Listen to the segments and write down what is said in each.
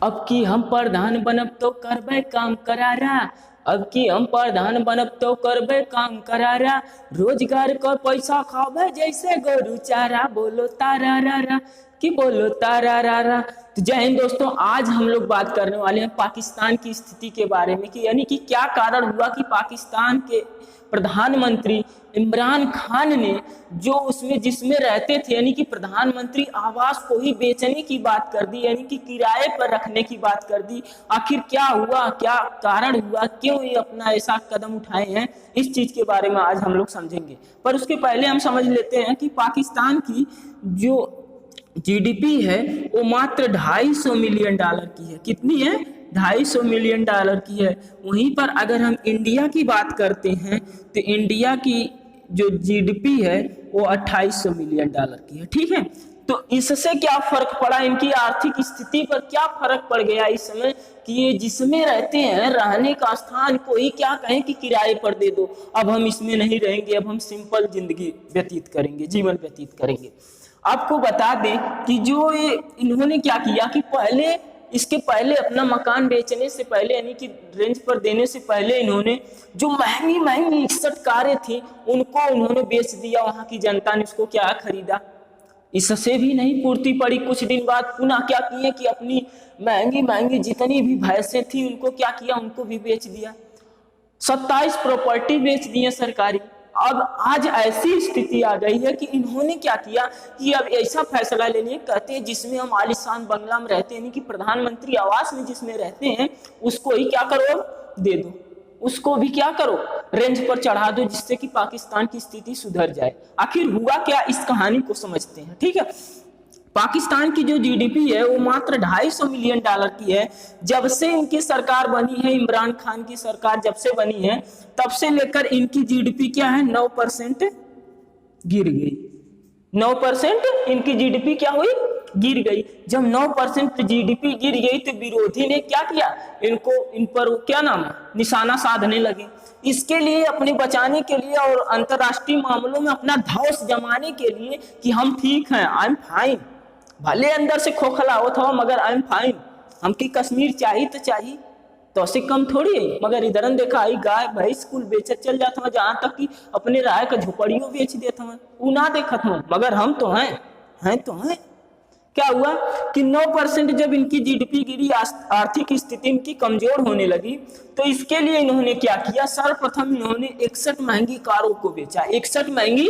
अब की हम प्रधान बनब तो करबे काम करारा, अब की हम प्रधान बनब तो करबे काम करारा, रोजगार का पैसा खाबे जैसे गोरु चारा, बोलो तारा रा रा कि बोलो तारा रा रा। तो जय हिंद दोस्तों, आज हम लोग बात करने वाले हैं पाकिस्तान की स्थिति के बारे में कि यानी कि क्या कारण हुआ कि पाकिस्तान के प्रधानमंत्री इमरान खान ने जो उसमें जिसमें रहते थे यानी कि प्रधानमंत्री आवास को ही बेचने की बात कर दी, यानी कि किराए पर रखने की बात कर दी। आखिर क्या हुआ, क्या कारण हुआ, क्यों ये अपना ऐसा कदम उठाए हैं, इस चीज के बारे में आज हम लोग समझेंगे। पर उसके पहले हम समझ लेते हैं कि पाकिस्तान की जो जीडीपी है वो मात्र $250 मिलियन की है। कितनी है? $250 मिलियन की है। वहीं पर अगर हम इंडिया की बात करते हैं तो इंडिया की जो जीडीपी है वो $2800 मिलियन की है। ठीक है, तो इससे क्या फर्क पड़ा, इनकी आर्थिक स्थिति पर क्या फर्क पड़ गया इस समय कि ये जिसमें रहते हैं रहने का स्थान को ही क्या कहें कि किराए पर दे दो, अब हम इसमें नहीं रहेंगे, अब हम सिंपल जिंदगी व्यतीत करेंगे, जीवन व्यतीत करेंगे। आपको बता दें कि जो ये इन्होंने क्या किया कि इसके पहले अपना मकान बेचने से पहले यानी कि रेंज पर देने से पहले इन्होंने जो महंगी महंगी 61 कारें थी उनको उन्होंने बेच दिया। वहां की जनता ने उसको क्या खरीदा, इससे भी नहीं पूर्ति पड़ी। कुछ दिन बाद पुनः क्या किए कि अपनी महंगी महंगी जितनी भी भैंसें थी उनको क्या किया, उनको भी बेच दिया। 27 प्रॉपर्टी बेच दिए सरकारी। अब आज ऐसी स्थिति आ गई है कि इन्होंने क्या किया कि अब ऐसा फैसला ले लिए, कहते हैं जिसमें हम आलीशान बंगला में रहते हैं यानी कि प्रधानमंत्री आवास में जिसमें रहते हैं उसको ही क्या करो, दे दो, उसको भी क्या करो, रेंज पर चढ़ा दो, जिससे कि पाकिस्तान की स्थिति सुधर जाए। आखिर हुआ क्या, इस कहानी को समझते हैं। ठीक है, पाकिस्तान की जो जीडीपी है वो मात्र $250 मिलियन की है। जब से इनकी सरकार बनी है, इमरान खान की सरकार जब से बनी है तब से लेकर इनकी जीडीपी क्या है, 9% गिर गई। 9% इनकी जीडीपी क्या हुई, गिर गई। जब 9% जीडीपी गिर गई तो विरोधी ने क्या किया, इन पर क्या नाम है, निशाना साधने लगे। इसके लिए अपने बचाने के लिए और अंतरराष्ट्रीय मामलों में अपना धौस जमाने के लिए कि हम ठीक हैं, आई एम फाइन, भले अंदर से खोखला हो था मगर आई एम फाइन, हमकी कश्मीर चाहिए तो चाहिए, तो ऐसे कम थोड़ी है। मगर इधर देखा आई गाय भैंस कुल बेचत चल जाता हूँ, जहां तक कि अपने राय का झोपड़ियों बेच देता हूँ, वो ना देखत हूँ, मगर हम तो हैं तो हैं। क्या हुआ कि 9% जब इनकी जीडीपी गिरी, आर्थिक स्थिति इनकी कमजोर होने लगी, तो इसके लिए इन्होंने क्या किया, सर्वप्रथम इन्होंने 61 महंगी कारों को बेचा। 61 महंगी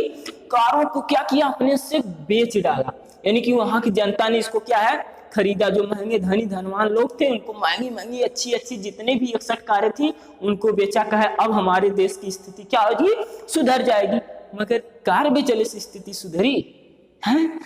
कारों को क्या किया, अपने से बेच डाला, यानी कि वहां की जनता ने इसको क्या है, खरीदा। जो महंगे धनी धनवान लोग थे उनको महंगी महंगी अच्छी अच्छी जितने भी 61 कारें थी उनको बेचा। कहा अब हमारे देश की स्थिति क्या होगी, सुधर जाएगी। मगर कार बेचने से स्थिति सुधरी है,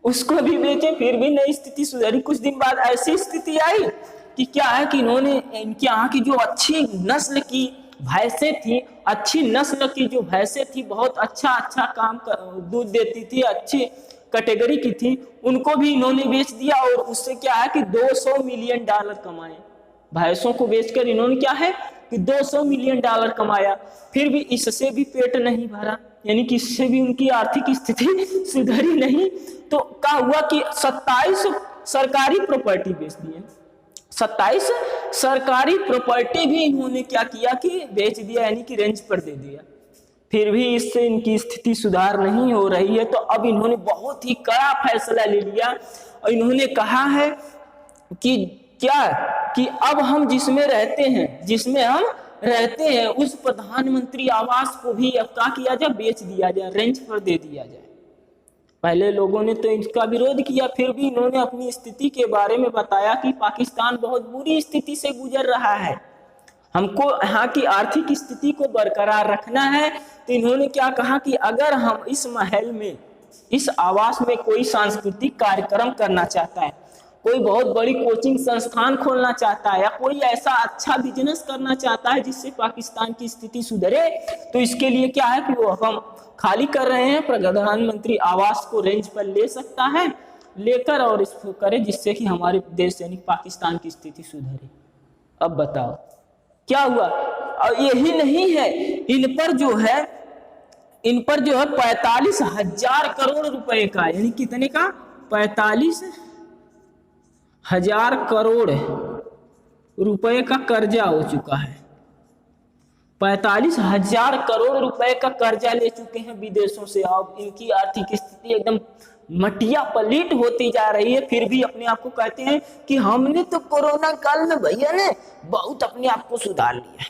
उसको भी बेचे फिर भी नई स्थिति सुधरी। कुछ दिन बाद ऐसी स्थिति आई कि क्या है कि इन्होंने इनके यहाँ की जो अच्छी नस्ल की भैंसें थी, अच्छी नस्ल की जो भैंसें थी, बहुत अच्छा काम दूध देती थी, अच्छी कैटेगरी की थी, उनको भी इन्होंने बेच दिया। और उससे क्या है कि $200 मिलियन कमाए। भैंसों को बेचकर इन्होंने क्या है कि $200 मिलियन कमाया। फिर भी इससे भी पेट नहीं भरा, यानी कि इससे भी उनकी आर्थिक स्थिति सुधरी नहीं। तो क्या हुआ कि 27 सरकारी प्रॉपर्टी बेच दिए। 27 सरकारी प्रॉपर्टी भी इन्होंने क्या किया कि बेच दिया, यानी कि रेंज पर दे दिया। फिर भी इससे इनकी स्थिति सुधार नहीं हो रही है। तो अब इन्होंने बहुत ही कड़ा फैसला ले लिया और इन्होंने कहा है कि क्या कि अब हम जिसमें हम रहते हैं उस प्रधानमंत्री आवास को भी अब क्या किया जाए, बेच दिया जाए, रेंज पर दे दिया जाए। पहले लोगों ने तो इसका विरोध किया, फिर भी इन्होंने अपनी स्थिति के बारे में बताया कि पाकिस्तान बहुत बुरी स्थिति से गुजर रहा है, हमको यहाँ की आर्थिक स्थिति को बरकरार रखना है। तो इन्होंने क्या कहा कि अगर हम इस महल में, इस आवास में कोई सांस्कृतिक कार्यक्रम करना चाहता है, कोई बहुत बड़ी कोचिंग संस्थान खोलना चाहता है, या कोई ऐसा अच्छा बिजनेस करना चाहता है जिससे पाकिस्तान की स्थिति सुधरे, तो इसके लिए क्या है कि वो हम खाली कर रहे हैं, प्रधानमंत्री आवास को रेंज पर ले सकता है, लेकर और इसको करे जिससे कि हमारे देश यानी पाकिस्तान की स्थिति सुधरे। अब बताओ क्या हुआ। और यही नहीं है, इन पर जो है 45,000 करोड़ रुपए का, यानी कितने का, 45 1000 करोड़ रुपए का कर्जा हो चुका है। 45,000 करोड़ रुपए का कर्जा ले चुके हैं विदेशों से। अब इनकी आर्थिक स्थिति एकदम मटिया पलीट होती जा रही है, फिर भी अपने आप को कहते हैं कि हमने तो कोरोना काल में भैया ने बहुत अपने आप को सुधार लिया,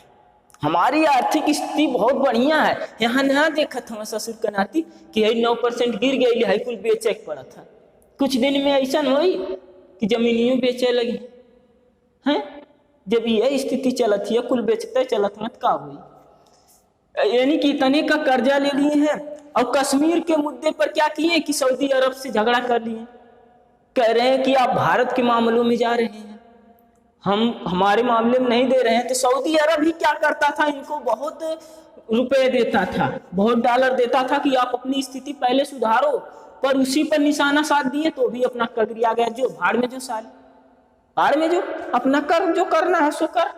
हमारी आर्थिक स्थिति बहुत बढ़िया है। यहाँ नया देखा था ससुर का नाती कि 9% गिर गई है, कुल बेचे पड़ा था। कुछ दिन में ऐसा हुई कि जमीनियों बेचे लगी हैं। जब यह स्थिति चलत है, कुल बेचते चलत मत का हुई, यानी कि इतने का कर्जा ले लिए हैं। और कश्मीर के मुद्दे पर क्या किए कि सऊदी अरब से झगड़ा कर लिए, कह रहे हैं कि आप भारत के मामलों में जा रहे हैं, हम हमारे मामले में नहीं दे रहे हैं। तो सऊदी अरब ही क्या करता था, इनको बहुत रुपए देता था, बहुत डॉलर देता था कि आप अपनी स्थिति पहले सुधारो, पर उसी पर निशाना साध दिए तो भी अपना कर दिया गया, जो भाड़ में जो साले, भाड़ में जो अपना कर, जो करना है सो कर।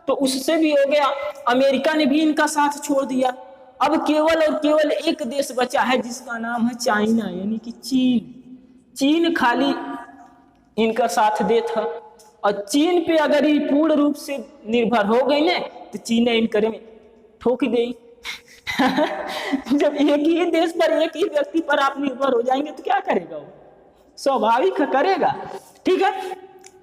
तो उससे भी हो गया। अमेरिका ने भी इनका साथ छोड़ दिया। अब केवल और केवल एक देश बचा है जिसका नाम है चाइना, यानी कि चीन। चीन खाली इनका साथ देता, और चीन पे अगर ये पूर्ण रूप से निर्भर हो गई ना तो चीन इनकरे में ठोक दे। जब एक ही देश पर, एक ही व्यक्ति पर आप निर्भर हो जाएंगे तो क्या करेगा वो, स्वाभाविक करेगा। ठीक है,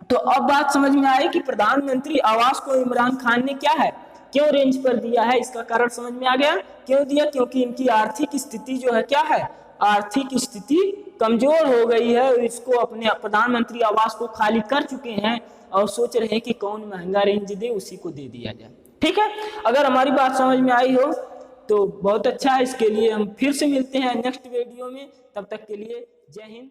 तो अब बात समझ में आई कि प्रधानमंत्री आवास को इमरान खान ने क्या है, क्यों रेंज पर दिया है। इसका कारण समझ में आ गया, क्यों दिया, क्योंकि इनकी आर्थिक स्थिति जो है क्या है, आर्थिक स्थिति कमजोर हो गई है। इसको अपने प्रधानमंत्री आवास को खाली कर चुके हैं और सोच रहे हैं कि कौन महंगा रेंज दे, उसी को दे दिया जाए। ठीक है, अगर हमारी बात समझ में आई हो तो बहुत अच्छा है। इसके लिए हम फिर से मिलते हैं नेक्स्ट वीडियो में, तब तक के लिए जय हिंद।